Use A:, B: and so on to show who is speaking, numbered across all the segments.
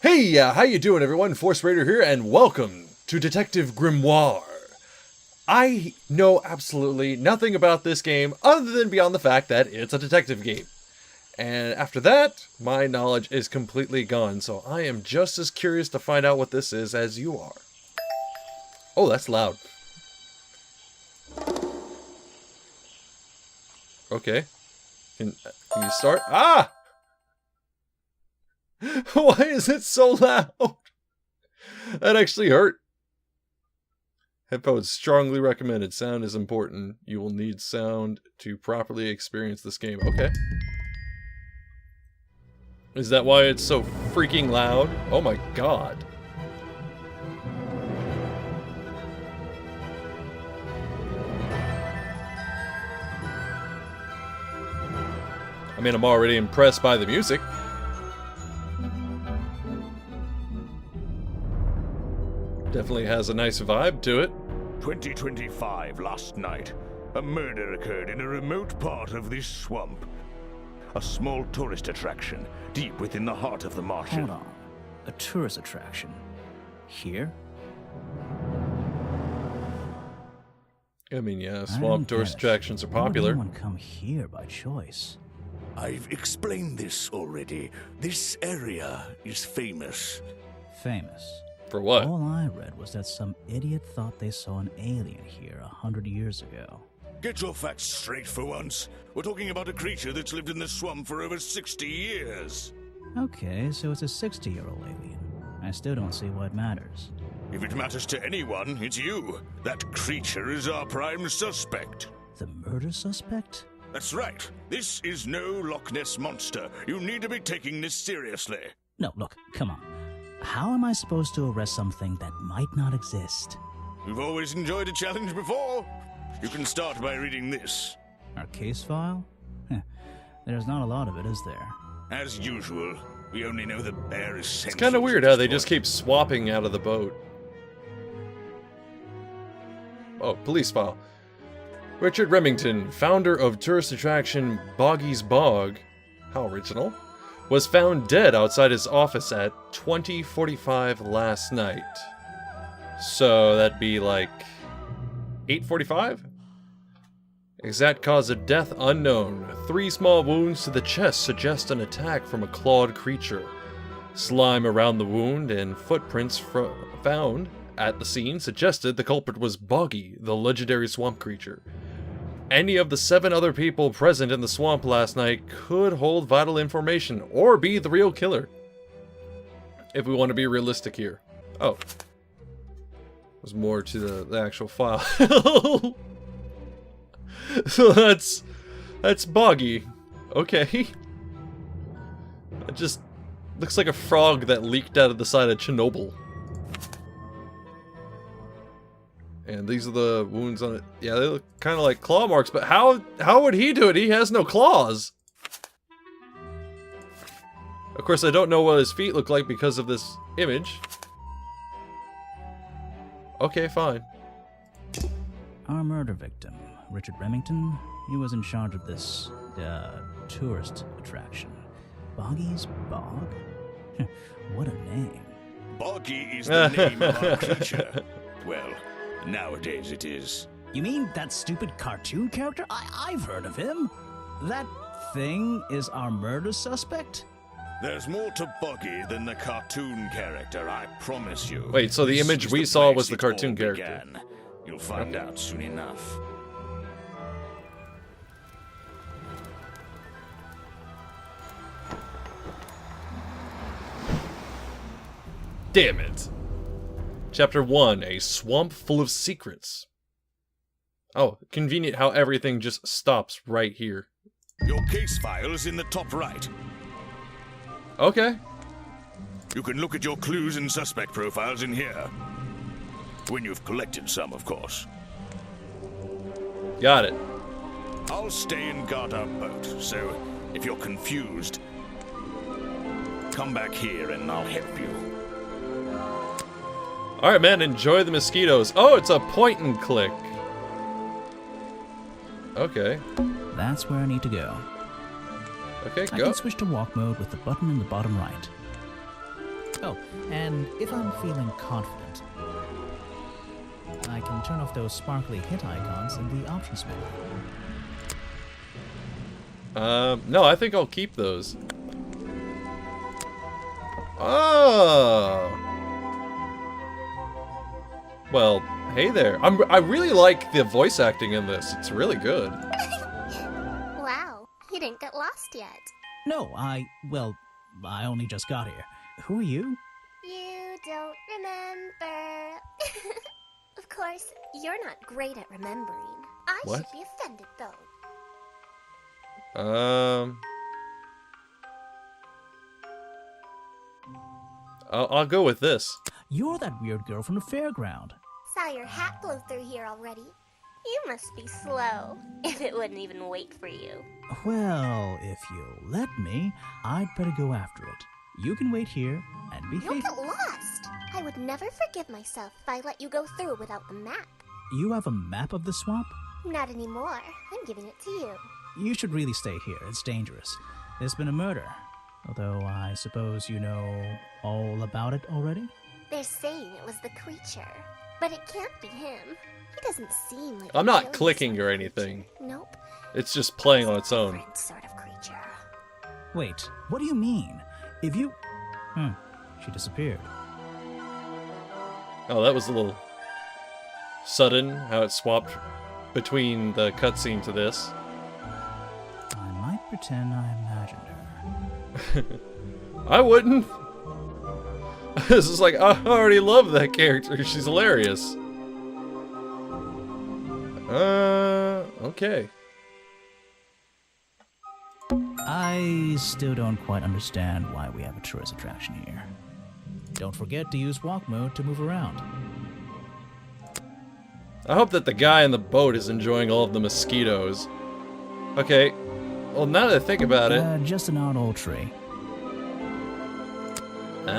A: Hey, how you doing, everyone? Force Raider here, and welcome to Detective Grimoire. I know absolutely nothing about this game other than beyond the fact that it's a detective game. And after that, my knowledge is completely gone, so I am just as curious to find out what this is as you are. Oh, that's loud. Okay. Can you start? Ah! Why is it so loud? That actually hurt. Headphones strongly recommended. Sound is important. You will need sound to properly experience this game. Okay. Is that why it's so freaking loud? Oh my god. I mean, I'm already impressed by the music. Definitely has a nice vibe to it.
B: 2025 last night. A murder occurred in a remote part of this swamp. A small tourist attraction, deep within the heart of the marsh.
C: Hold on. A tourist attraction? Here?
A: I mean, yeah, swamp tourist attractions are popular.
C: Why would anyone come here by choice?
B: I've explained this already. This area is famous.
C: Famous?
A: For what?
C: All I read was that some idiot thought they saw an alien here 100 years ago.
B: Get your facts straight for once. We're talking about a creature that's lived in the swamp for over 60 years.
C: Okay, so it's a 60-year-old alien. I still don't see why it matters.
B: If it matters to anyone, it's you. That creature is our prime suspect.
C: The murder suspect?
B: That's right. This is no Loch Ness monster. You need to be taking this seriously.
C: No, look, come on. How am I supposed to arrest something that might not exist?
B: You've always enjoyed a challenge before. You can start by reading this.
C: Our case file? There's not a lot of it, is there?
B: As usual, we only know the bare essentials.
A: It's kind of weird how they just keep swapping out of the boat. Oh, police file. Richard Remington, founder of tourist attraction BOGGY'S Bog, how original, was found dead outside his office at 20:45 last night. So that'd be like 8:45? Exact cause of death unknown. 3 small wounds to the chest suggest an attack from a clawed creature. Slime around the wound and footprints found at the scene suggested the culprit was Boggy, the legendary swamp creature. Any of the 7 other people present in the swamp last night could hold vital information or be the real killer. If we want to be realistic here. Oh. There's more to the actual file. So that's Boggy. Okay. It just looks like a frog that leaked out of the side of Chernobyl. And these are the wounds on it. Yeah, they look kind of like claw marks, but how would he do it? He has no claws. Of course, I don't know what his feet look like because of this image. Okay, fine.
C: Our murder victim, Richard Remington, he was in charge of this, tourist attraction. Boggy's Bog? What a name.
B: Boggy is the name of our creature. Well, nowadays it is.
C: You mean that stupid cartoon character? I've heard of him. That thing is our murder suspect?
B: There's more to Boggy than the cartoon character, I promise you.
A: Wait, so the image we saw was the cartoon character.
B: You'll find out soon enough.
A: Damn it. Chapter 1, A Swamp Full of Secrets. Oh, convenient how everything just stops right here.
B: Your case file's in the top right.
A: Okay.
B: You can look at your clues and suspect profiles in here. When you've collected some, of course.
A: Got it.
B: I'll stay and guard our boat, so if you're confused, come back here and I'll help you.
A: Alright, man, enjoy the mosquitoes. Oh, it's a point and click. Okay.
C: That's where I need to go.
A: Okay,
C: I
A: go.
C: can switch to walk mode with the button in the bottom right. Oh, and if I'm feeling confident, I can turn off those sparkly hit icons in the options menu.
A: No, I think I'll keep those. Oh. Well, hey there. I really like the voice acting in this. It's really good.
D: Wow, you didn't get lost yet.
C: No, I only just got here. Who are you?
D: You don't remember. Of course, you're not great at remembering. I
A: What?
D: should be offended, though.
A: I'll go with this.
C: You're that weird girl from the fairground.
D: Saw your hat blow through here already. You must be slow, if it wouldn't even wait for you.
C: Well, if you'll let me, I'd better go after it. You can wait here and
D: You'll
C: behave.
D: get lost. I would never forgive myself if I let you go through without the map.
C: You have a map of the swamp?
D: Not anymore. I'm giving it to you.
C: You should really stay here. It's dangerous. There's been a murder. Although I suppose you know all about it already?
D: They're saying it was the creature, but it can't be him. He doesn't seem like
A: I'm
D: a
A: not
D: really
A: clicking
D: sort
A: or
D: of
A: anything.
D: creature. Nope.
A: It's just playing on its own.
D: Different sort of creature.
C: Wait, what do you mean? If you... she disappeared.
A: Oh, that was a little sudden, how it swapped between the cutscene to this.
C: I might pretend I imagined her.
A: I wouldn't. This is like, I already love that character. She's hilarious. Okay.
C: I still don't quite understand why we have a tourist attraction here. Don't forget to use walk mode to move around.
A: I hope that the guy in the boat is enjoying all of the mosquitoes. Okay. Well, now that I think about it.
C: Just an odd old tree.
A: I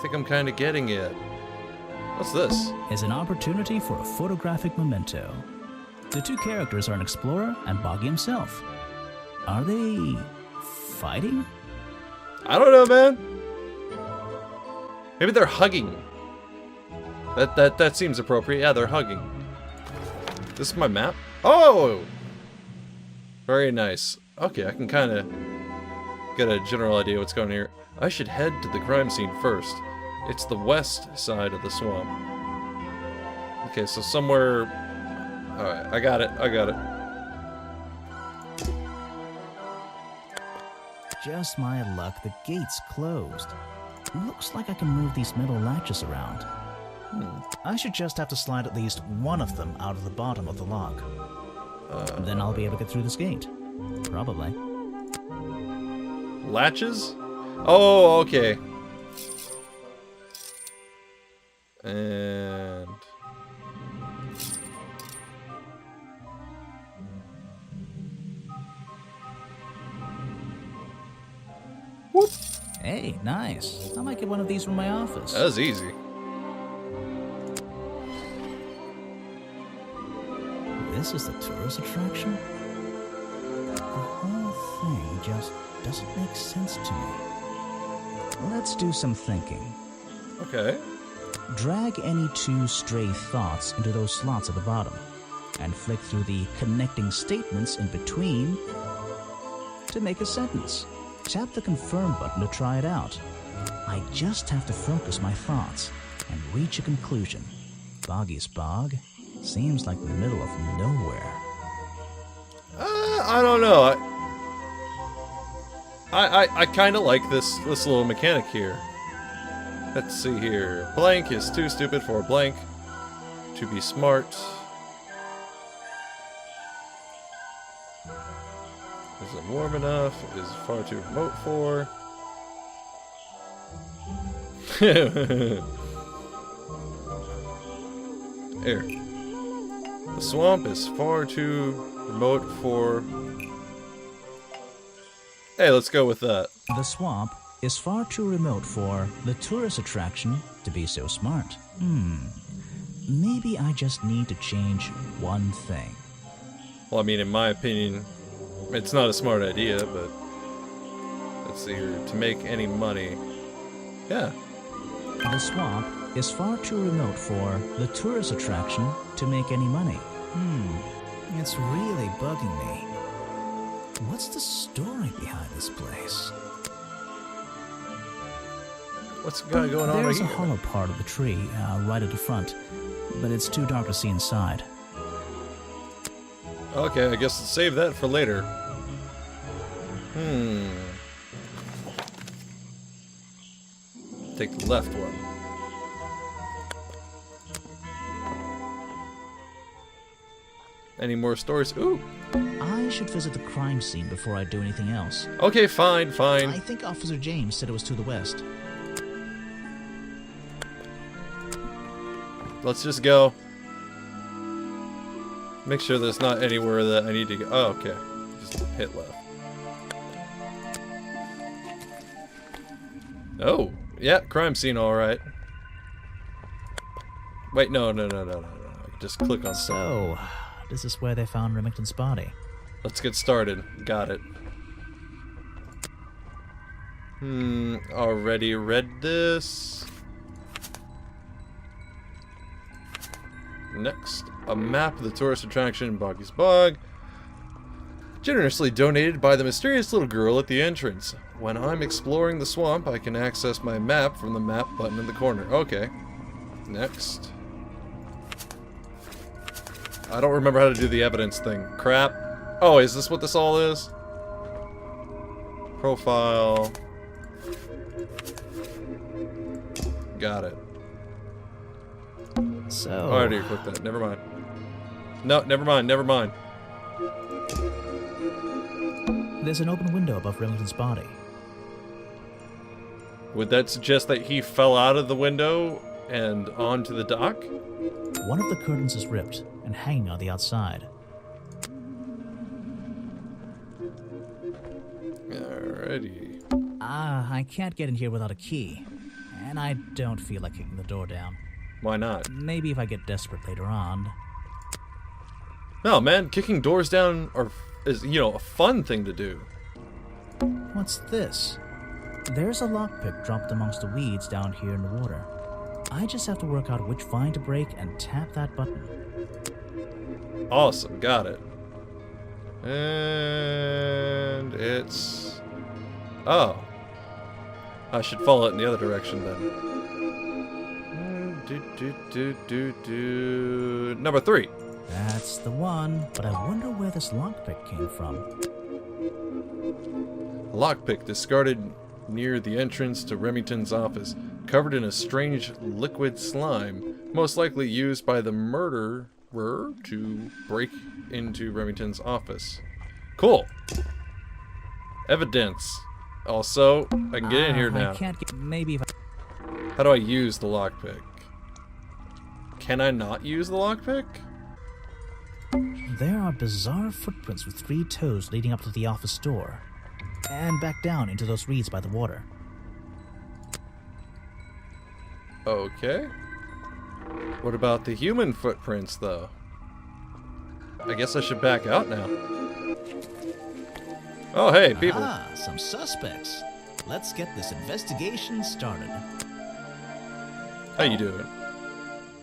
A: think I'm kind of getting it. What's this?
C: Is an opportunity for a photographic memento. The two characters are an explorer and Boggy himself. Are they fighting?
A: I don't know, man. Maybe they're hugging. That seems appropriate. Yeah, they're hugging. This is my map. Oh, very nice. Okay, I can kind of get a general idea what's going on here. I should head to the crime scene first. It's the west side of the swamp. Okay, so somewhere... Alright, I got it.
C: Just my luck, the gate's closed. Looks like I can move these metal latches around. I should just have to slide at least one of them out of the bottom of the lock. Then I'll be able to get through this gate. Probably.
A: Latches? Oh, okay. And... whoop.
C: Hey, nice. I might get one of these from my office.
A: That was easy.
C: This is the tourist attraction? The whole thing just doesn't make sense to me. Let's do some thinking.
A: Okay.
C: Drag any two stray thoughts into those slots at the bottom, and flick through the connecting statements in between to make a sentence. Tap the confirm button to try it out. I just have to focus my thoughts and reach a conclusion. Boggy's Bog seems like the middle of nowhere.
A: I don't know. I kind of like this little mechanic here. Let's see here. Blank is too stupid for blank to be smart. Is it warm enough? It is far too remote for. Here. The swamp is far too remote for... Hey, let's go with that.
C: The swamp is far too remote for the tourist attraction to be so smart. Maybe I just need to change one thing.
A: Well, I mean, in my opinion, it's not a smart idea, but let's see here. To make any money. Yeah.
C: The swamp is far too remote for the tourist attraction to make any money. It's really bugging me. What's the story behind this place?
A: What's going on right
C: There's
A: here?
C: a hollow part of the tree right at the front, but it's too dark to see inside.
A: Okay, I guess let's save that for later. Take the left one. Any more stories? Ooh.
C: I should visit the crime scene before I do anything else.
A: Okay, fine, fine.
C: I think Officer James said it was to the west.
A: Let's just go. Make sure there's not anywhere that I need to go. Oh, okay. Just hit left. Oh, yeah, crime scene, alright. Wait, no. Just click on stuff.
C: So, this is where they found Remington's body.
A: Let's get started. Got it. Already read this. Next, a map of the tourist attraction Boggy's Bog, generously donated by the mysterious little girl at the entrance. When I'm exploring the swamp, I can access my map from the map button in the corner. Okay. Next. I don't remember how to do the evidence thing. Crap. Oh, is this what this all is? Profile. Got it.
C: So,
A: Oh, I already clicked that. Never mind. No, never mind.
C: there's an open window above Remington's body.
A: Would that suggest that he fell out of the window and onto the dock?
C: One of the curtains is ripped and hanging on the outside.
A: Alrighty.
C: I can't get in here without a key. And I don't feel like kicking the door down.
A: Why not?
C: Maybe if I get desperate later on.
A: No, man, kicking doors down is, a fun thing to do.
C: What's this? There's a lockpick dropped amongst the weeds down here in the water. I just have to work out which vine to break and tap that button.
A: Awesome, got it. And it's... Oh. I should follow it in the other direction then. Number 3.
C: That's the one, but I wonder where this lockpick came from.
A: A lockpick discarded near the entrance to Remington's office, covered in a strange liquid slime, most likely used by the murderer to break into Remington's office. Cool. Evidence. Also, I can get in here now.
C: I can't get... Maybe if I...
A: How do I use the lockpick? Can I not use the lockpick?
C: There are bizarre footprints with 3 toes leading up to the office door. And back down into those reeds by the water.
A: Okay. What about the human footprints, though? I guess I should back out now. Oh, hey, people.
C: Some suspects. Let's get this investigation started.
A: How you doing?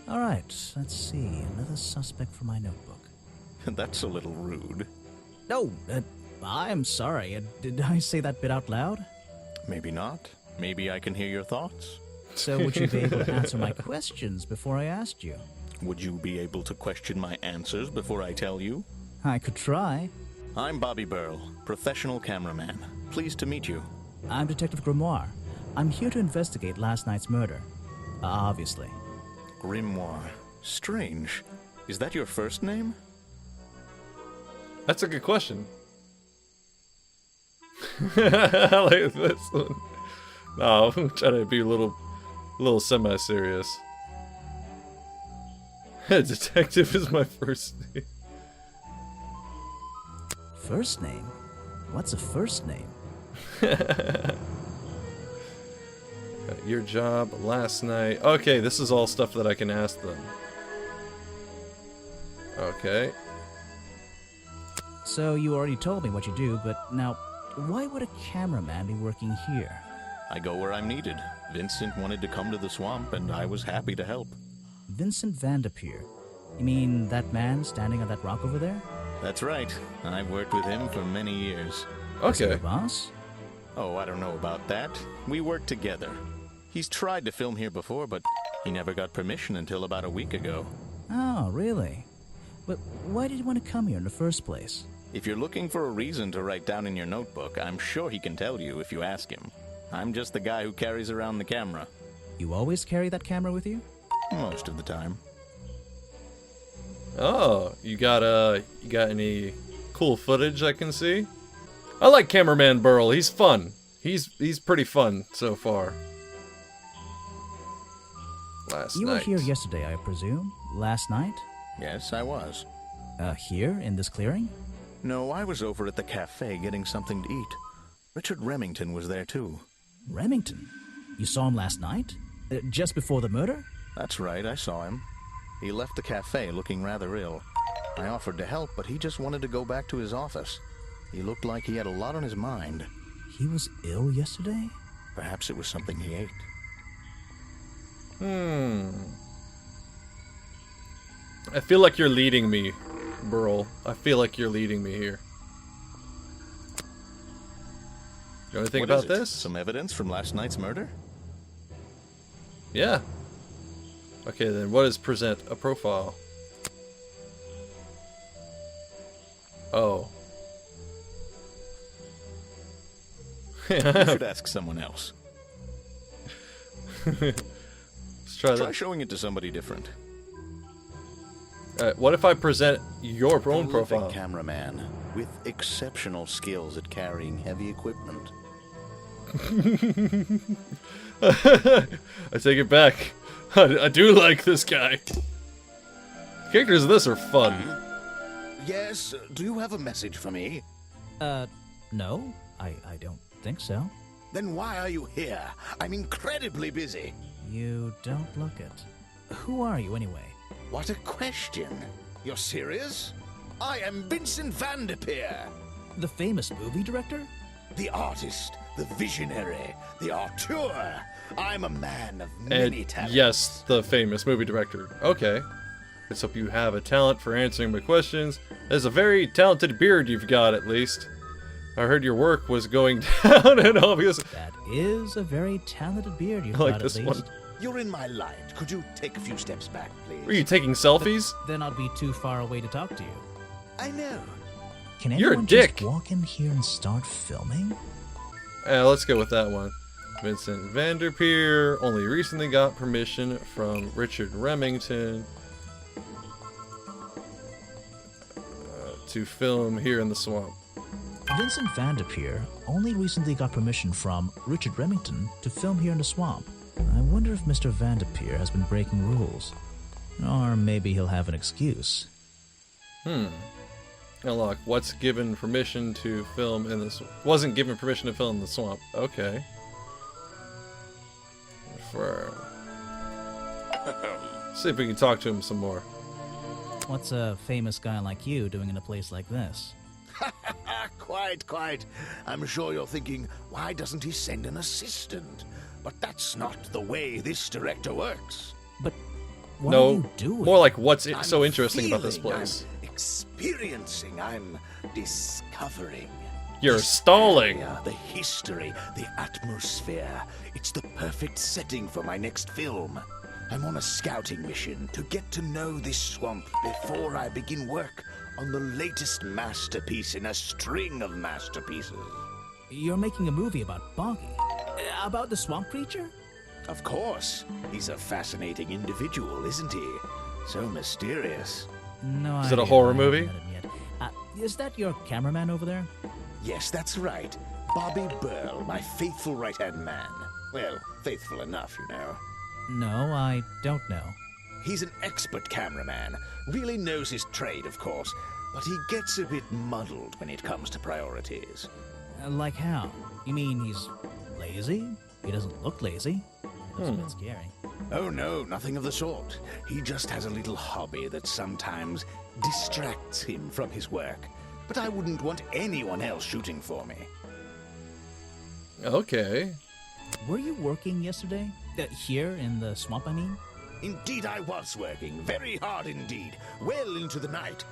C: All right, let's see. Another suspect for my notebook.
B: That's a little rude.
C: No, I'm sorry. Did I say that bit out loud?
B: Maybe not. Maybe I can hear your thoughts.
C: So would you be able to answer my questions before I asked you?
B: Would you be able to question my answers before I tell you?
C: I could try.
B: I'm Bobby Burl, professional cameraman. Pleased to meet you.
C: I'm Detective Grimoire. I'm here to investigate last night's murder. Obviously.
B: Grimoire. Strange. Is that your first name?
A: That's a good question. I like this one. No, I'm trying to be a little semi-serious. Detective is my first name.
C: First name? What's a first name?
A: Your job last night. Okay, this is all stuff that I can ask them. Okay.
C: So you already told me what you do, but now, why would a cameraman be working here?
E: I go where I'm needed. Vincent wanted to come to the swamp, and I was happy to help.
C: Vincent Vanderpeer. You mean that man standing on that rock over there?
E: That's right. I've worked with him for many years.
C: Is he
A: Okay.
C: your boss?
E: Oh, I don't know about that. We work together. He's tried to film here before, but he never got permission until about a week ago.
C: Oh, really? But why did you want to come here in the first place?
E: If you're looking for a reason to write down in your notebook, I'm sure he can tell you if you ask him. I'm just the guy who carries around the camera.
C: You always carry that camera with you?
E: Most of the time.
A: Oh, you got any cool footage I can see? I like cameraman Burl. He's fun. He's pretty fun so far. Last
C: You
A: night.
C: were here yesterday, I presume? Last night?
E: Yes, I was.
C: Here, in this clearing?
E: No, I was over at the cafe getting something to eat. Richard Remington was there too.
C: Remington? You saw him last night? Just before the murder?
E: That's right, I saw him. He left the cafe looking rather ill. I offered to help, but he just wanted to go back to his office. He looked like he had a lot on his mind.
C: He was ill yesterday?
E: Perhaps it was something he ate.
A: I feel like you're leading me, Burl. I feel like you're leading me here. You know anything
E: What
A: about
E: is it?
A: this?
E: Some evidence from last night's murder?
A: Yeah. Okay, then what is present a profile? Oh.
E: You should ask someone else.
A: Let's try
E: Try
A: that.
E: showing it to somebody different.
A: Alright, what if I present your own
E: Prolific
A: profile?
E: cameraman with exceptional skills at carrying heavy equipment.
A: I take it back. I do like this guy. Characters in this are fun.
B: Yes, do you have a message for me?
C: No. I don't think so.
B: Then why are you here? I'm incredibly busy.
C: You don't look it. Who are you, anyway?
B: What a question. You're serious? I am Vincent Vanderpeer,
C: The famous movie director?
B: the artist, the visionary, the auteur. I'm a man of many
A: And
B: talents.
A: yes, the famous movie director. Okay. Let's hope you have a talent for answering my questions. There's a very talented beard you've got, at least. I heard your work was going down, and obvious.
C: That is a very talented beard you've
A: I like
C: got,
A: this
C: at
A: one.
C: least.
B: You're in my light. Could you take a few steps back, please?
A: Were you taking selfies?
C: Then I'd be too far away to talk to you.
B: I know.
C: Can
A: You're a
C: anyone
A: dick.
C: just walk in here and start filming?
A: Let's go with that one. Vincent Vanderpeer only recently got permission from Richard Remington to film here in the swamp.
C: Vincent Vanderpeer only recently got permission from Richard Remington to film here in the swamp. I wonder if Mr. Vanderpeer has been breaking rules. Or maybe he'll have an excuse.
A: Now look, what's given permission to film in this? Wasn't given permission to film in the swamp. Okay. See if we can talk to him some more.
C: What's a famous guy like you doing in a place like this?
B: Quite. I'm sure you're thinking, why doesn't he send an assistant? But that's not the way this director works.
C: But what are
A: No,
C: you doing?
A: more like what's
B: I'm
A: so interesting about this
B: feeling,
A: place?
B: I'm experiencing, I'm discovering.
A: You're
B: This
A: stalling.
B: area, the history, the atmosphere. It's the perfect setting for my next film. I'm on a scouting mission to get to know this swamp before I begin work on the latest masterpiece in a string of masterpieces.
C: You're making a movie about Boggy? About the swamp creature?
B: Of course. He's a fascinating individual, isn't he? So mysterious.
C: No
A: Is it a
C: idea.
A: horror
C: I haven't
A: movie?
C: met him yet. Is that your cameraman over there?
B: Yes, that's right. Bobby Burl, my faithful right-hand man. Well, faithful enough, you know.
C: No, I don't know.
B: He's an expert cameraman. Really knows his trade, of course. But he gets a bit muddled when it comes to priorities.
C: Like how? You mean he's lazy? He doesn't look lazy. That's a bit scary.
B: Oh no, nothing of the sort. He just has a little hobby that sometimes distracts him from his work. But I wouldn't want anyone else shooting for me.
A: Okay.
C: Were you working yesterday? Here in the swamp, I mean?
B: Indeed, I was working very hard indeed, well into the night.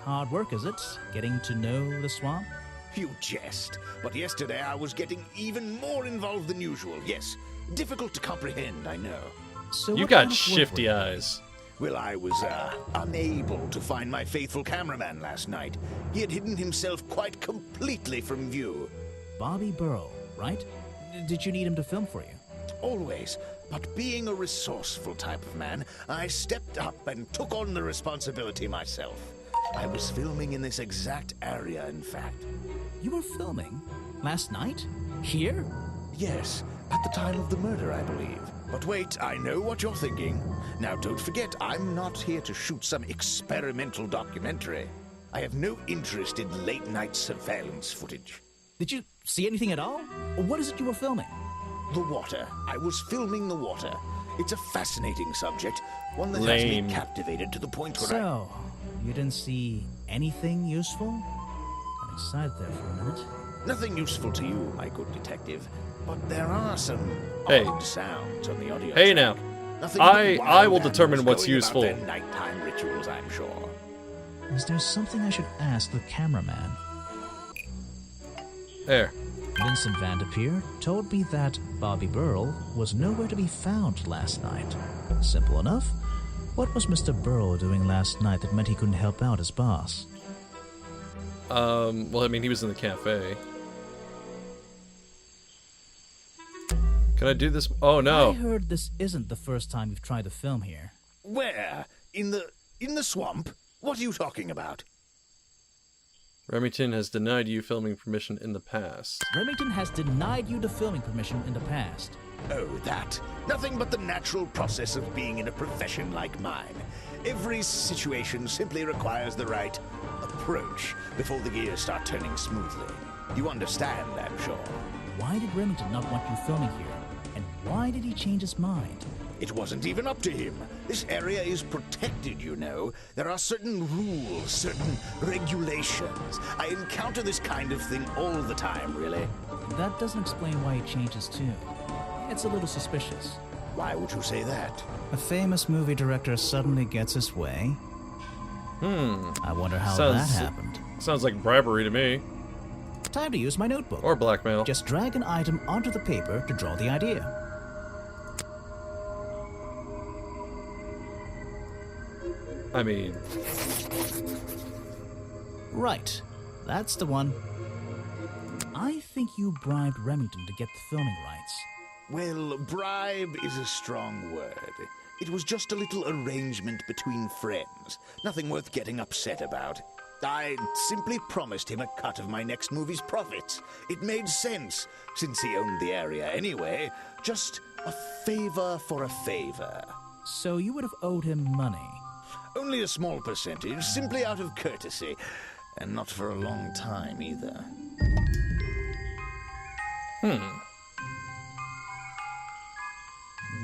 C: Hard work, is it? Getting to know the swamp?
B: You jest, but yesterday I was getting even more involved than usual. Yes, difficult to comprehend, I know.
C: So
A: You
C: what
A: got
C: kind of work
A: shifty
C: were you-
A: eyes.
B: Well, I was, unable to find my faithful cameraman last night. He had hidden himself quite completely from view.
C: Bobby Burrow, right? Did you need him to film for you?
B: Always. But being a resourceful type of man, I stepped up and took on the responsibility myself. I was filming in this exact area, in fact.
C: You were filming? Last night? Here?
B: Yes, at the time of the murder, I believe. But wait, I know what you're thinking. Now, don't forget, I'm not here to shoot some experimental documentary. I have no interest in late-night surveillance footage.
C: Did you see anything at all? What is it you were filming?
B: The water. I was filming the water. It's a fascinating subject, one that has
A: Lame.
B: me captivated to the point where
C: So, you didn't see anything useful? Got excited there for a minute.
B: Nothing useful to you, my good detective. But there are some
A: Hey.
B: odd sounds on the audio.
A: Hey
B: track.
A: now.
B: Nothing
A: I
B: but wild
A: will determine
B: animals
A: what's
B: going
A: useful.
B: about their nighttime rituals, I'm sure.
C: Is there something I should ask the cameraman?
A: There.
C: Vincent Vanderpeer told me that Bobby Burrell was nowhere to be found last night. Simple enough. What was Mr. Burrell doing last night that meant he couldn't help out his boss?
A: Well, I mean, he was in the cafe. Can I do this? Oh,
C: I
A: no.
C: heard this isn't the first time you've tried to film here.
B: Where? In the swamp? What are you talking about?
A: Remington has denied you filming permission in the past.
C: Remington has denied you the filming permission in the past.
B: Oh, that. Nothing but the natural process of being in a profession like mine. Every situation simply requires the right approach before the gears start turning smoothly. You understand, I'm sure.
C: Why did Remington not want you filming here? And why did he change his mind?
B: It wasn't even up to him. This area is protected, you know. There are certain rules, certain regulations. I encounter this kind of thing all the time, really.
C: That doesn't explain why he changed his tune. It's a little suspicious.
B: Why would you say that?
C: A famous movie director suddenly gets his way. I wonder how
A: Sounds-
C: that happened.
A: Sounds like bribery to me.
C: Time to use my notebook.
A: Or blackmail.
C: Just drag an item onto the paper to draw the idea.
A: I mean,
C: Right. That's the one. I think you bribed Remington to get the filming rights.
B: Well, bribe is a strong word. It was just a little arrangement between friends. Nothing worth getting upset about. I simply promised him a cut of my next movie's profits. It made sense, since he owned the area anyway. Just a favor for a favor.
C: So you would have owed him money.
B: Only a small percentage, simply out of courtesy. And not for a long time, either.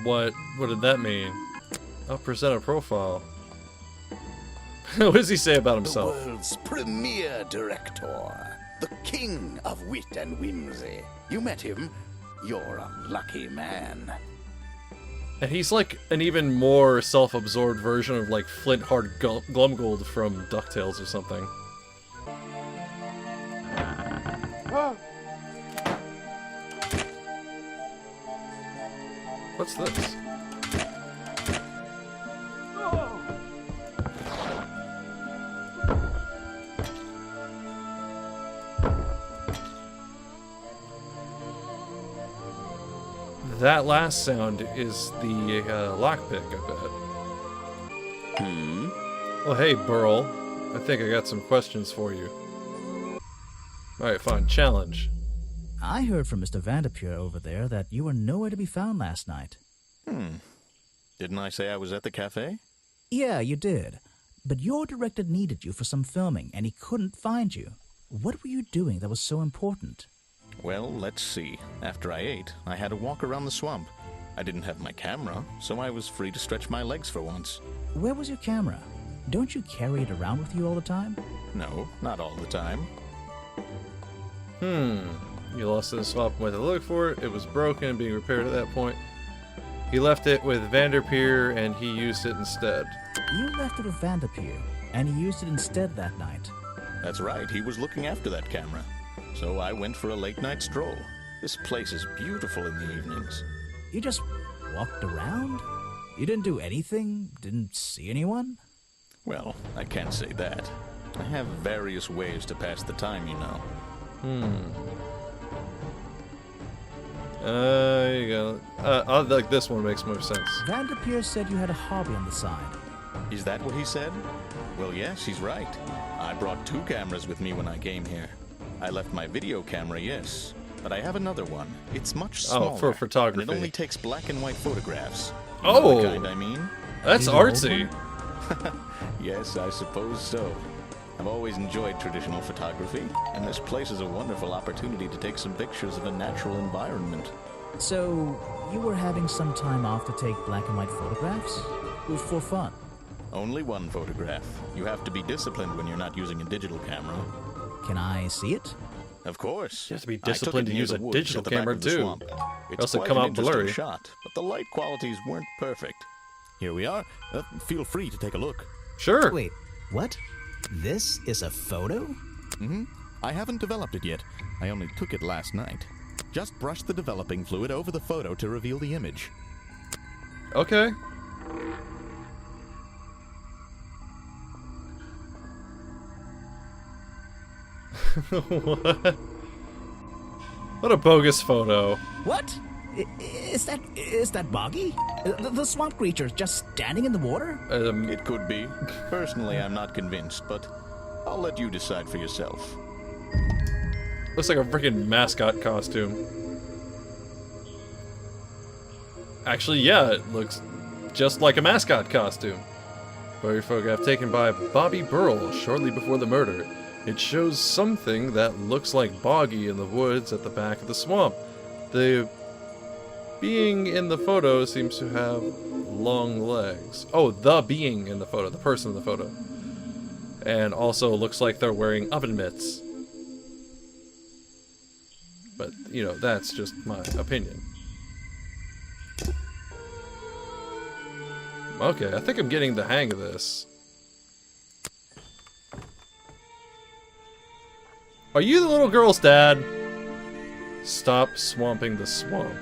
A: what did that mean? I'll present a profile. What does he say about
B: The
A: himself?
B: world's premier director. The king of wit and whimsy. You met him. You're a lucky man.
A: And he's like an even more self-absorbed version of like Flint Hard Glumgold from DuckTales or something. What's this? That last sound is the lockpick, I bet. Well, hey, Burl. I think I got some questions for you. Alright, fine. Challenge.
C: I heard from Mr. Vanderpeer over there that you were nowhere to be found last night.
E: Didn't I say I was at the cafe?
C: Yeah, you did. But your director needed you for some filming, and he couldn't find you. What were you doing that was so important?
E: Well, let's see. After I ate, I had a walk around the swamp. I didn't have my camera, so I was free to stretch my legs for once.
C: Where was your camera? Don't you carry it around with you all the time?
E: No, not all the time.
A: He lost it in the swamp and went to look for it. It was broken and being repaired at that point. He left it with Vanderpeer and he used it instead.
C: You left it with Vanderpeer, and he used it instead that night.
E: That's right, he was looking after that camera. So I went for a late-night stroll. This place is beautiful in the evenings.
C: You just walked around? You didn't do anything? Didn't see anyone?
E: Well, I can't say that. I have various ways to pass the time, you know.
A: There you go. I like this one makes more sense.
C: Vanderpeer said you had a hobby on the side.
E: Is that what he said? Well, yes, he's right. I brought 2 cameras with me when I came here. I left my video camera, yes. But I have another one. It's much smaller.
A: Oh, for photography.
E: And it only takes black and white photographs.
A: Oh!
E: The kind I mean?
A: That's artsy.
E: Yes, I suppose so. I've always enjoyed traditional photography, and this place is a wonderful opportunity to take some pictures of a natural environment.
C: So, you were having some time off to take black and white photographs? For fun?
E: Only one photograph. You have to be disciplined when you're not using a digital camera.
C: Can I see it?
E: Of course.
A: You have to be
E: I took it
A: disciplined to
E: near
A: use
E: the
A: a
E: woods
A: digital
E: at the back
A: camera,
E: of the
A: too.
E: swamp. It's
A: Also
E: quite
A: come
E: an
A: out
E: interesting
A: blurry.
E: shot, but the light qualities weren't perfect. Here we are. Feel free to take a look.
A: Sure.
C: Wait, what? This is a photo?
E: Mm-hmm. I haven't developed it yet. I only took it last night. Just brush the developing fluid over the photo to reveal the image.
A: Okay. What? What a bogus photo.
C: What? Is that Boggy? The swamp creature just standing in the water?
E: It could be. Personally, I'm not convinced, but I'll let you decide for yourself.
A: Looks like a freaking mascot costume. Actually, yeah, it looks just like a mascot costume. Blurry photograph taken by Bobby Burrell shortly before the murder. It shows something that looks like Boggy in the woods at the back of the swamp. The being in the photo seems to have long legs. Oh, the being in the photo, the person in the photo. And also looks like they're wearing oven mitts. But, you know, that's just my opinion. Okay, I think I'm getting the hang of this. Are you the little girl's dad? Stop swamping the swamp.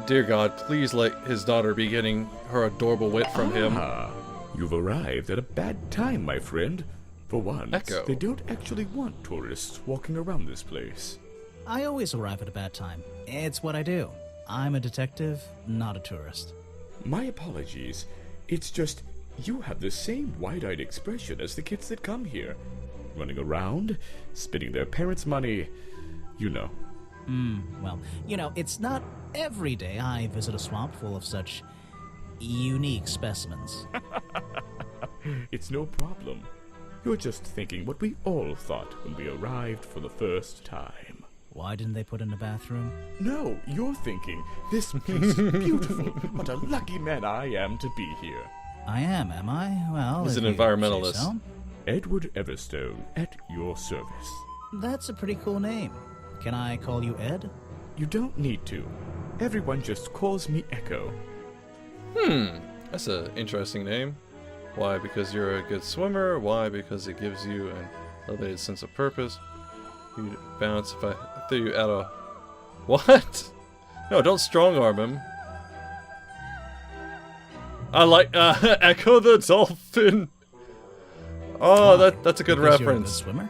A: Dear God, please let his daughter be getting her adorable wit from him.
F: You've arrived at a bad time, my friend. For once,
A: Echo.
F: they don't actually want tourists walking around this place.
C: I always arrive at a bad time. It's what I do. I'm a detective, not a tourist.
F: My apologies. It's just, you have the same wide-eyed expression as the kids that come here. Running around, spending their parents' money, you know.
C: Well, you know, it's not every day I visit a swamp full of such unique specimens.
F: It's no problem. You're just thinking what we all thought when we arrived for the first time.
C: Why didn't they put in a bathroom?
F: No, you're thinking, this place is beautiful. What a lucky man I am to be here.
C: I am I? Well,
A: He's
C: if
A: an
C: you say
A: environmentalist.
C: so.
F: Edward Everstone, at your service.
C: That's a pretty cool name. Can I call you Ed?
F: You don't need to. Everyone just calls me Echo.
A: That's an interesting name. Why? Because you're a good swimmer? Why? Because it gives you an elevated sense of purpose? You'd bounce if I threw you at a... What? No, don't strong-arm him. I like, Echo the Dolphin! Oh, that's a good
C: Because you're a
A: reference.
C: good swimmer?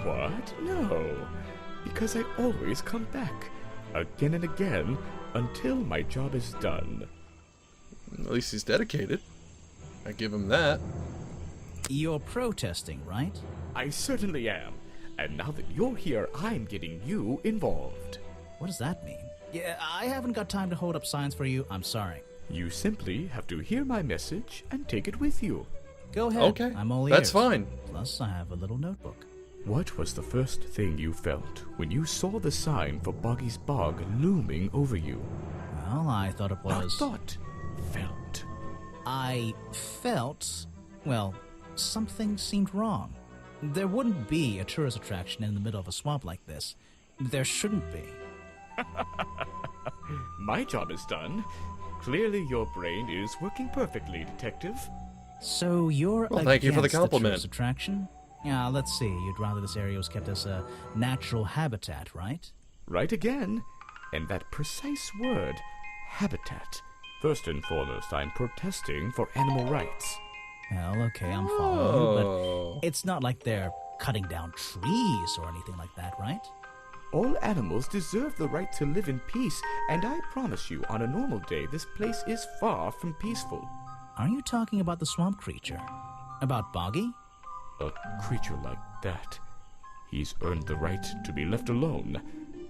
F: What? No. Because I always come back. Again and again, until my job is done.
A: At least he's dedicated. I give him that.
C: You're protesting, right?
F: I certainly am. And now that you're here, I'm getting you involved.
C: What does that mean? Yeah, I haven't got time to hold up signs for you. I'm sorry.
F: You simply have to hear my message and take it with you.
C: Go ahead.
A: Okay,
C: I'm all
A: that's
C: ears.
A: fine.
C: Plus, I have a little notebook.
F: What was the first thing you felt when you saw the sign for Boggy's Bog looming over you?
C: Well, I thought it
F: Not
C: was...
F: thought, felt.
C: I felt... well, something seemed wrong. There wouldn't be a tourist attraction in the middle of a swamp like this. There shouldn't be.
F: My job is done. Clearly your brain is working perfectly, Detective.
C: So you're
A: Well, thank you for the
C: against
A: compliment.
C: tourist attraction? Yeah, let's see. You'd rather this area was kept as a natural habitat, right?
F: Right again. And that precise word, habitat. First and foremost, I'm protesting for animal rights.
C: Well, okay, I'm following you,
A: Oh.
C: but it's not like they're cutting down trees or anything like that, right?
F: All animals deserve the right to live in peace, and I promise you, on a normal day, this place is far from peaceful.
C: Are you talking about the swamp creature? About Boggy?
F: A creature like that. He's earned the right to be left alone.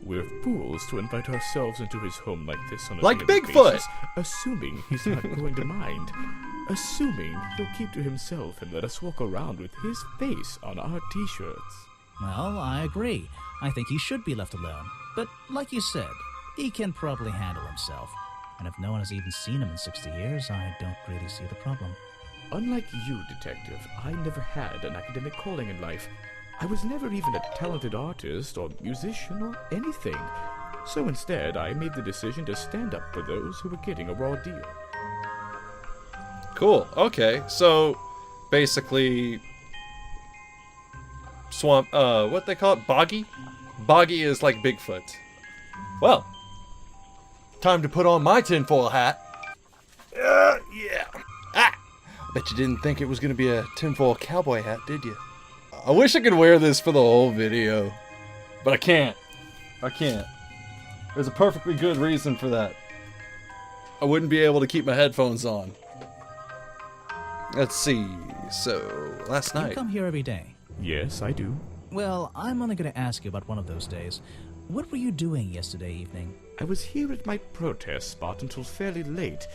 F: We're fools to invite ourselves into his home like this on a
A: Like
F: daily
A: Bigfoot!
F: basis, assuming he's not going to mind. Assuming he'll keep to himself and let us walk around with his face on our t-shirts.
C: Well, I agree. I think he should be left alone. But like you said, he can probably handle himself. And if no one has even seen him in 60 years, I don't really see the problem.
F: Unlike you, Detective, I never had an academic calling in life. I was never even a talented artist or musician or anything. So instead, I made the decision to stand up for those who were getting a raw deal.
A: Cool. Okay. So, basically, swamp. What they call it? Boggy. Boggy is like Bigfoot. Well, time to put on my tinfoil hat. Yeah. Ah. Bet you didn't think it was gonna be a tinfoil cowboy hat, did you? I wish I could wear this for the whole video, but I can't. I can't. There's a perfectly good reason for that. I wouldn't be able to keep my headphones on. Let's see. So, last
C: You
A: night.
C: come here every day.
F: Yes, I do.
C: Well, I'm only going to ask you about one of those days. What were you doing yesterday evening?
F: I was here at my protest spot until fairly late.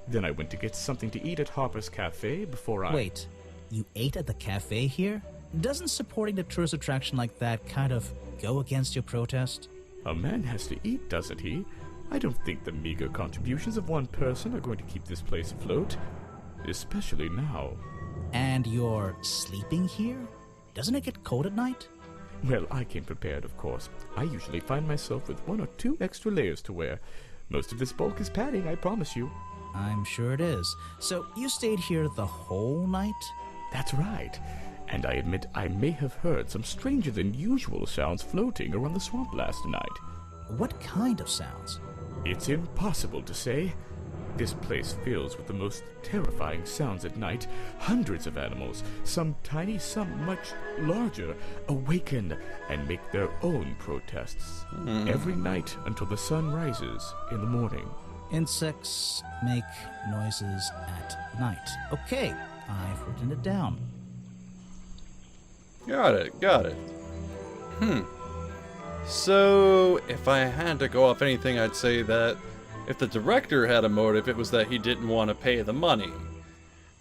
F: Then I went to get something to eat at Harper's Cafe before I...
C: Wait, you ate at the cafe here? Doesn't supporting the tourist attraction like that kind of go against your protest?
F: A man has to eat, doesn't he? I don't think the meager contributions of one person are going to keep this place afloat. Especially now.
C: And you're sleeping here? Doesn't it get cold at night?
F: Well, I came prepared, of course. I usually find myself with 1 or 2 extra layers to wear. Most of this bulk is padding, I promise you.
C: I'm sure it is. So you stayed here the whole night?
F: That's right. And I admit I may have heard some stranger than usual sounds floating around the swamp last night.
C: What kind of sounds?
F: It's impossible to say. This place fills with the most terrifying sounds at night. Hundreds of animals, some tiny, some much larger, awaken and make their own protests. Every night until the sun rises in the morning.
C: Insects make noises at night. Okay, I've written it down.
A: Got it. Got it. So, if I had to go off anything, I'd say that if the director had a motive, it was that he didn't want to pay the money.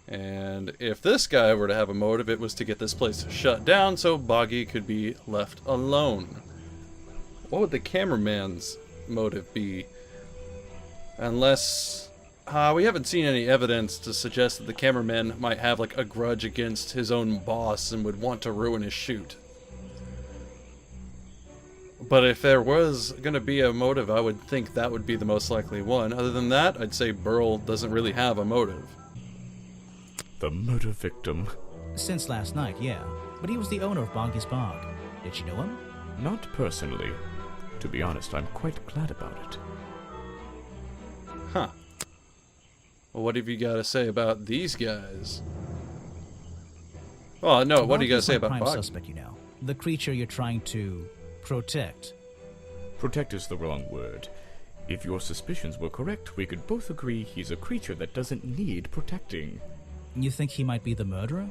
A: And if this guy were to have a motive, it was to get this place shut down so Boggy could be left alone. What would the cameraman's motive be? Unless... we haven't seen any evidence to suggest that the cameraman might have like a grudge against his own boss and would want to ruin his shoot. But if there was going to be a motive, I would think that would be the most likely one. Other than that, I'd say Burl doesn't really have a motive.
F: The murder victim.
C: Since last night, yeah. But he was the owner of Boggy's Bog. Did you know him?
F: Not personally. To be honest, I'm quite glad about it.
A: Huh. Well, what have you got to say about these guys? Oh, no, what do you got to
C: Boggy's
A: say
C: my
A: about
C: prime
A: Boggy?
C: suspect, you know. The creature you're trying to protect.
F: Protect is the wrong word. If your suspicions were correct, we could both agree he's a creature that doesn't need protecting.
C: You think he might be the murderer?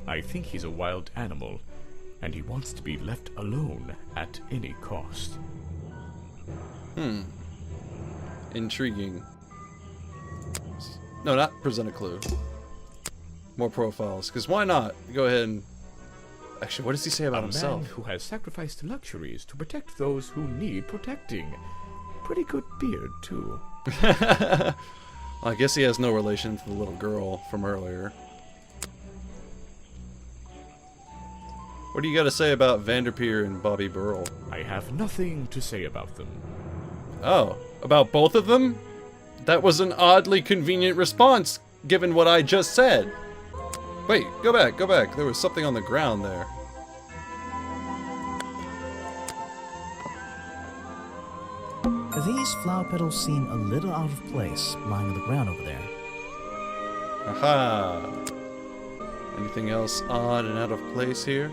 F: I think he's a wild animal, and he wants to be left alone at any cost.
A: Intriguing. No, not present a clue. More profiles, because why not? Go ahead and... Actually, what does he say about
F: A
A: himself?
F: man who has sacrificed luxuries to protect those who need protecting. Pretty good beard, too.
A: I guess he has no relation to the little girl from earlier. What do you got to say about Vanderpeer and Bobby Burrell?
F: I have nothing to say about them.
A: Oh, about both of them? That was an oddly convenient response, given what I just said. Wait, go back, go back. There was something on the ground there.
C: These flower petals seem a little out of place, lying on the ground over there.
A: Aha! Anything else odd and out of place here?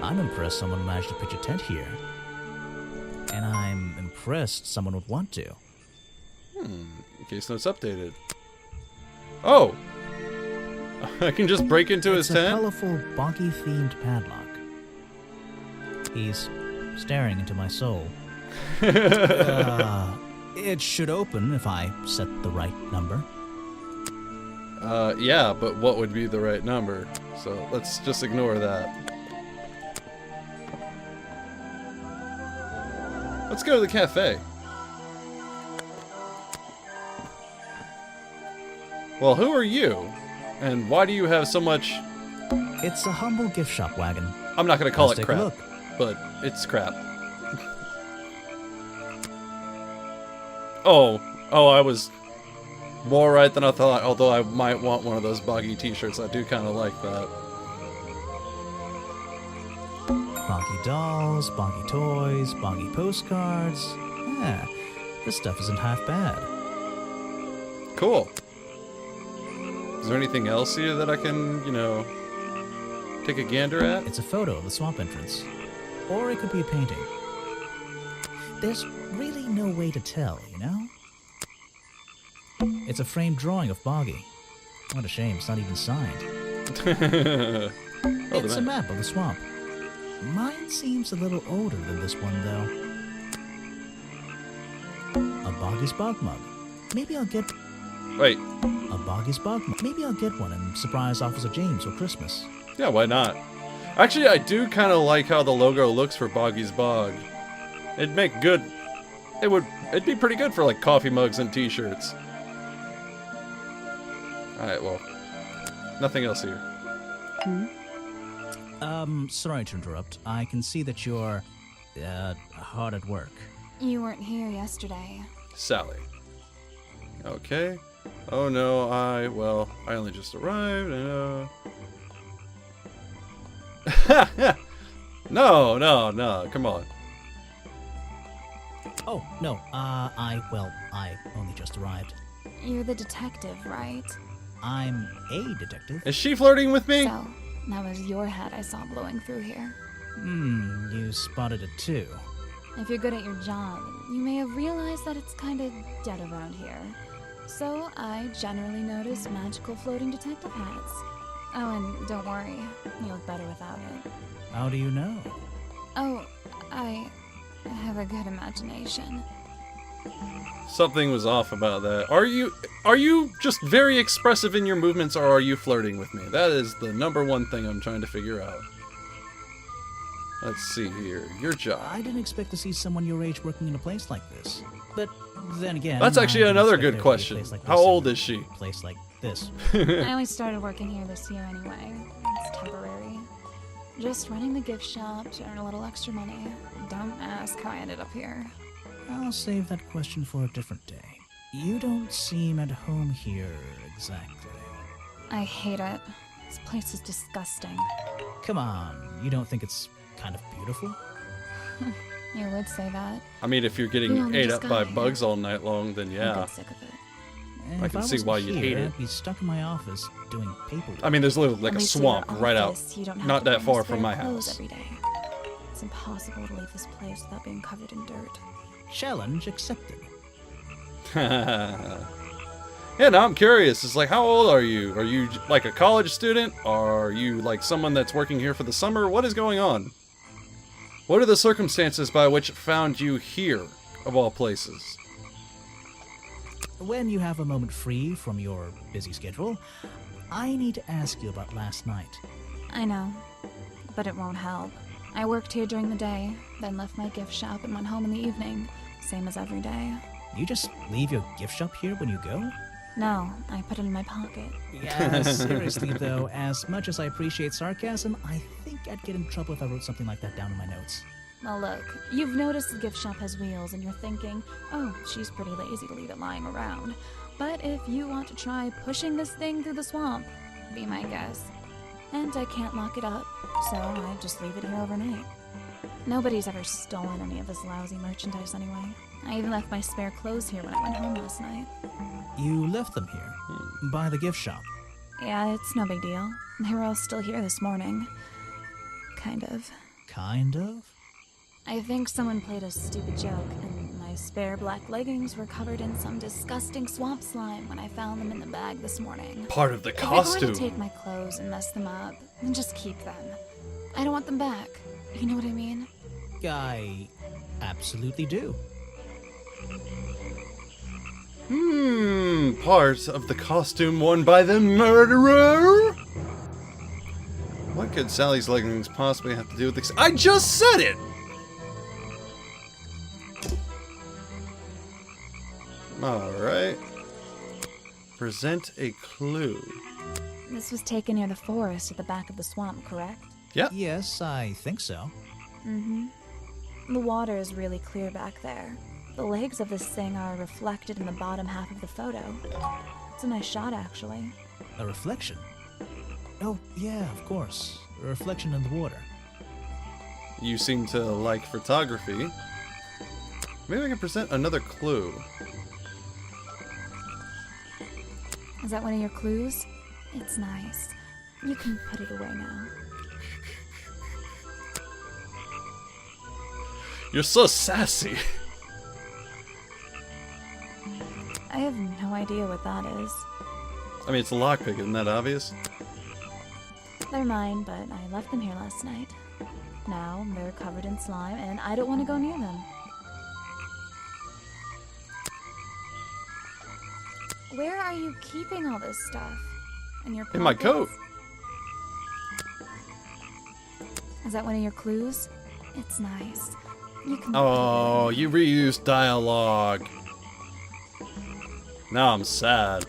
C: I'm impressed someone managed to pitch a tent here. And I'm impressed someone would want to.
A: In case notes updated. Oh! I can just break into his
C: It's a
A: tent?
C: colorful, boggy-themed padlock. He's staring into my soul. It should open if I set the right number.
A: Yeah, but what would be the right number? So let's just ignore that. Let's go to the cafe. Well, who are you? And why do you have so much...
C: It's a humble gift shop wagon.
A: I'm not gonna call
C: Let's
A: it
C: take a
A: crap,
C: look.
A: but it's crap. Oh, I was more right than I thought, although I might want one of those Boggy t-shirts. I do kind of like that.
C: Boggy dolls, boggy toys, boggy postcards. Yeah, this stuff isn't half bad.
A: Cool. Is there anything else here that I can, you know, take a gander at?
C: It's a photo of the swamp entrance. Or it could be a painting. There's really no way to tell, you know? It's a framed drawing of Boggy. What a shame, it's not even signed. It's a map of the swamp. Mine seems a little older than this one, though. A Boggy's Bog mug. Maybe I'll get...
A: Wait.
C: A Boggy's Bog mug. Maybe I'll get one and surprise Officer James for Christmas.
A: Yeah, why not? Actually, I do kind of like how the logo looks for Boggy's Bog. It'd make good... It'd be pretty good for, like, coffee mugs and t-shirts. Alright, well. Nothing else here.
C: Sorry to interrupt. I can see that you're, hard at work.
G: You weren't here yesterday.
A: Sally. Okay. Oh no, I only just arrived, No, come on.
C: Oh, no, I only just arrived.
G: You're the detective, right?
C: I'm a detective.
A: Is she flirting with me?
G: So, that was your head I saw blowing through here.
C: You spotted it too.
G: If you're good at your job, you may have realized that it's kind of dead around here. So, I generally notice magical floating detective hats. Oh, and don't worry, you look better without it.
C: How do you know?
G: Oh, I have a good imagination.
A: Something was off about that. Are you just very expressive in your movements, or are you flirting with me? That is the #1 thing I'm trying to figure out. Let's see here. Your job.
C: I didn't expect to see someone your age working in a place like this. But then again...
A: That's actually
C: I didn't
A: another
C: expect
A: good
C: there to be a
A: question.
C: place like
A: How
C: this
A: old
C: in
A: is she?
C: a place like this.
G: I only started working here this year anyway. It's temporary. Just running the gift shop to earn a little extra money. Don't ask how I ended up here.
C: I'll save that question for a different day. You don't seem at home here exactly.
G: I hate it. This place is disgusting.
C: Come on, you don't think it's kind of beautiful?
G: You would say that.
A: I mean, if you're
G: We
A: getting
G: only
A: ate
G: just
A: up by
G: got here.
A: bugs all night long, then
G: I
A: yeah.
G: got sick of it.
A: I
C: If
A: can see
C: wasn't
A: why you'd hate
C: here,
A: it.
C: I'd be stuck in my office doing paperwork.
A: I mean, there's literally like
G: At
A: a
G: least at
A: swamp
G: your
A: right out,
G: office, you don't have
A: not
G: to
A: that
G: wear
A: far
G: spare
A: from my
G: clothes
A: house.
G: every day. It's impossible to leave this place without being covered in dirt.
C: Challenge accepted.
A: Yeah, now I'm curious. It's like, how old are you? Are you like a college student? Are you like someone that's working here for the summer? What is going on? What are the circumstances by which found you here, of all places?
C: When you have a moment free from your busy schedule, I need to ask you about last night.
G: I know, but it won't help. I worked here during the day, then left my gift shop and went home in the evening, same as every day.
C: You just leave your gift shop here when you go?
G: No, I put it in my pocket.
C: Yeah, seriously though, as much as I appreciate sarcasm, I think I'd get in trouble if I wrote something like that down in my notes.
G: Well, look, you've noticed the gift shop has wheels, and you're thinking, oh, she's pretty lazy to leave it lying around. But if you want to try pushing this thing through the swamp, be my guest. And I can't lock it up, so I just leave it here overnight. Nobody's ever stolen any of this lousy merchandise anyway. I even left my spare clothes here when I went home last night.
C: You left them here? By the gift shop?
G: Yeah, it's no big deal. They were all still here this morning. Kind of.
C: Kind of?
G: I think someone played a stupid joke, and my spare black leggings were covered in some disgusting swamp slime when I found them in the bag this morning.
A: Part of the
G: If you're going
A: costume.
G: to take my clothes and mess them up, then just keep them. I don't want them back. You know what I mean?
C: I absolutely do.
A: Part of the costume worn by the murderer? What could Sally's leggings possibly have to do with this? I just said it! Alright. Present a clue.
G: This was taken near the forest at the back of the swamp, correct?
A: Yep.
C: Yes, I think so.
G: Mm-hmm. The water is really clear back there. The legs of this thing are reflected in the bottom half of the photo. It's a nice shot, actually.
C: A reflection? Oh, yeah, of course. A reflection in the water.
A: You seem to like photography. Maybe I can present another clue.
G: Is that one of your clues? It's nice. You can put it away now.
A: You're so sassy.
G: I have no idea what that is.
A: I mean, it's a lockpick, isn't that obvious?
G: They're mine, but I left them here last night. Now they're covered in slime, and I don't want to go near them. Where are you keeping all this stuff? In your pockets?
A: In my coat.
G: Is that one of your clues? It's nice. You can.
A: Oh, you reused dialogue. Now I'm sad.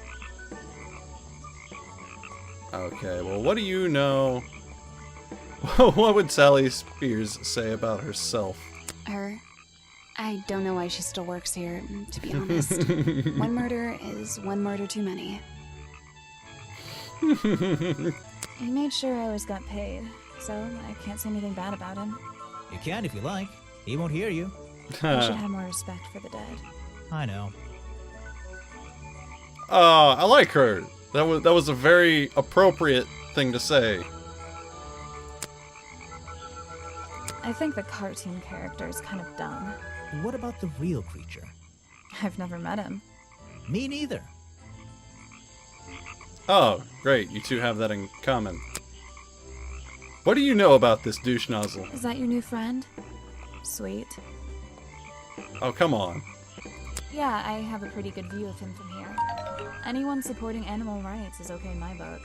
A: Okay, well, what do you know? What would Sally Spears say about herself?
H: Her? I don't know why she still works here, to be honest. One murder is one murder too many.
G: He made sure I always got paid, so I can't say anything bad about him.
C: You can if you like. He won't hear you.
G: I should have more respect for the dead.
C: I know.
A: I like her. That was a very appropriate thing to say.
G: I think the cartoon character is kind of dumb.
C: What about the real creature?
G: I've never met him.
C: Me neither.
A: Oh, great. You two have that in common. What do you know about this douche nozzle?
G: Is that your new friend? Sweet.
A: Oh, come on.
G: Yeah, I have a pretty good view of him from here. Anyone supporting animal rights is okay in my book.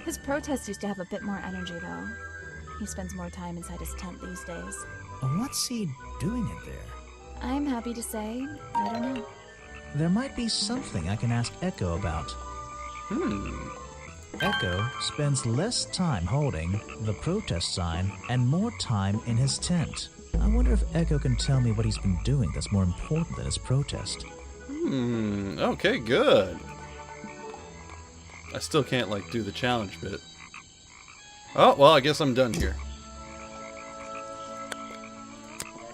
G: His protests used to have a bit more energy, though. He spends more time inside his tent these days.
C: What's he doing in there?
G: I'm happy to say, I don't know.
C: There might be something I can ask Echo about. Echo spends less time holding the protest sign and more time in his tent. I wonder if Echo can tell me what he's been doing that's more important than his protest.
A: Okay, good. I still can't, like, do the challenge bit. Oh, well, I guess I'm done here.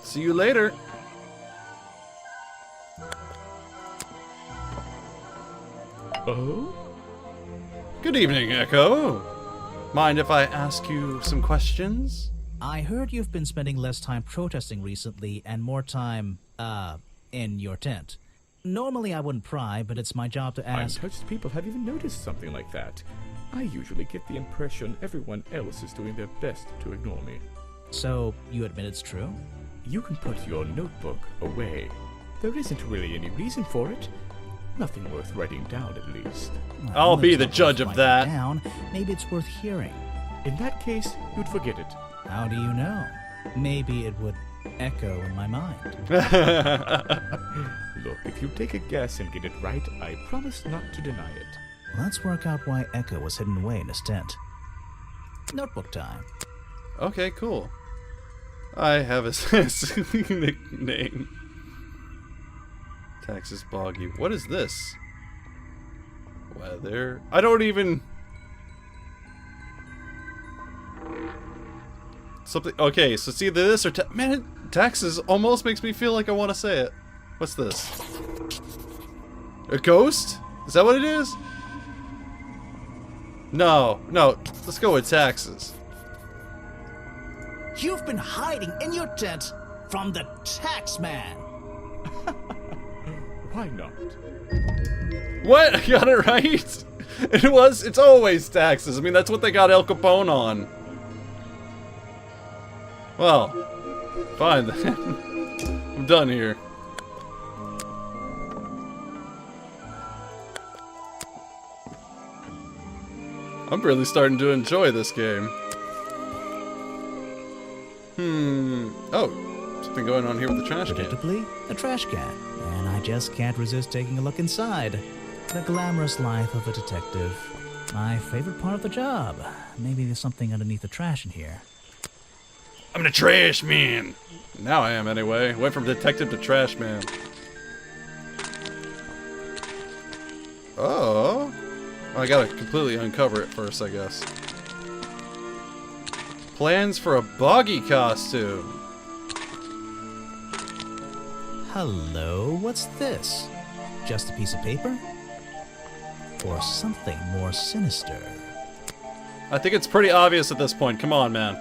A: See you later.
F: Oh?
A: Good evening, Echo. Mind if I ask you some questions?
C: I heard you've been spending less time protesting recently and more time, in your tent. Normally I wouldn't pry, but it's my job to ask.
F: Untouched people have even noticed something like that. I usually get the impression everyone else is doing their best to ignore me.
C: So, you admit it's true?
F: You can put your notebook away. There isn't really any reason for it. Nothing worth writing down, at least.
C: Well,
A: I'll be
C: if
A: the
C: it's
A: judge
C: worth
A: of
C: writing
A: that.
C: Down, maybe it's worth hearing.
F: In that case, you'd forget it.
C: How do you know? Maybe it would echo in my mind.
F: Look, if you take a guess and get it right, I promise not to deny it.
C: Let's work out why Echo was hidden away in his tent. Notebook time.
A: Okay, cool. I have a silly nickname. Texas Boggy. What is this? Weather. I don't even... Something... Okay, so it's either this or... Man, Texas almost makes me feel like I want to say it. What's this? A ghost? Is that what it is? No, no. Let's go with taxes.
C: You've been hiding in your tent from the tax man.
F: Why not?
A: What? I got it right? It's always taxes. I mean, that's what they got El Capone on. Well, fine then. I'm done here. I'm really starting to enjoy this game. Oh, something going on here with the trash can.
C: Predictably, a trash can. And I just can't resist taking a look inside. The glamorous life of a detective. My favorite part of the job. Maybe there's something underneath the trash in here.
A: I'm the trash man. Now I am anyway. Went from detective to trash man. Oh. I gotta completely uncover it first, I guess. Plans for a boggy costume.
C: Hello, what's this? Just a piece of paper? Or something more sinister?
A: I think it's pretty obvious at this point. Come on, man.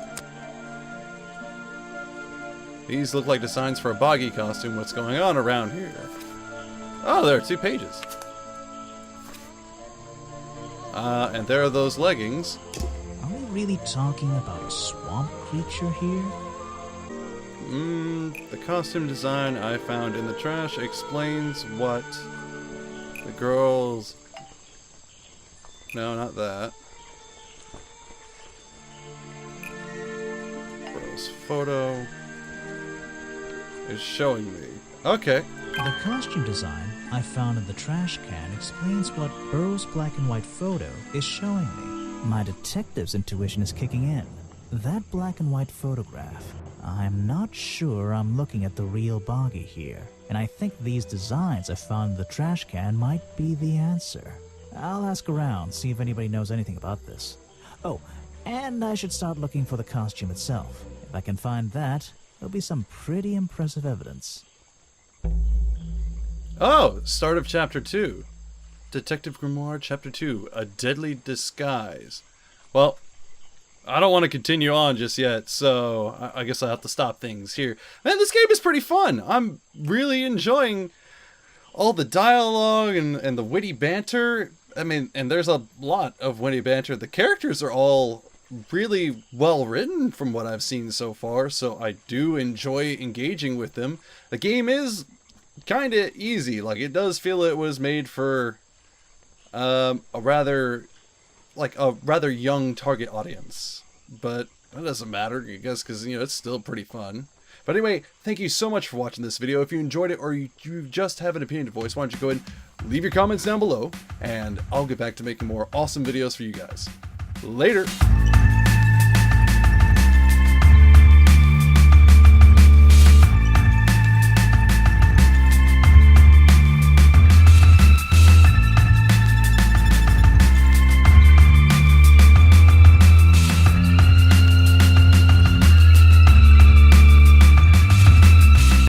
A: These look like designs for a boggy costume. What's going on around here? Oh, there are 2 pages. And there are those leggings.
C: Are we really talking about a swamp creature here?
A: The costume design I found in the trash explains what the girls... No, not that. Girl's photo is showing me. Okay.
C: The costume design I found in the trash can explains what Burroughs' black and white photo is showing me. My detective's intuition is kicking in. That black and white photograph. I'm not sure I'm looking at the real Boggy here, and I think these designs I found in the trash can might be the answer. I'll ask around, see if anybody knows anything about this. Oh, and I should start looking for the costume itself. If I can find that, there'll be some pretty impressive evidence.
A: Oh, start of Chapter 2. Detective Grimoire, Chapter 2, A Deadly Disguise. Well, I don't want to continue on just yet, so I guess I'll have to stop things here. Man, this game is pretty fun. I'm really enjoying all the dialogue and the witty banter. I mean, and there's a lot of witty banter. The characters are all really well written from what I've seen so far, so I do enjoy engaging with them. The game is kind of easy. Like, it does feel it was made for a rather young target audience, but that doesn't matter, I guess, because it's still pretty fun. But anyway, thank you so much for watching this video. If you enjoyed it or you just have an opinion to voice, why don't you go ahead and leave your comments down below, and I'll get back to making more awesome videos for you guys. Later.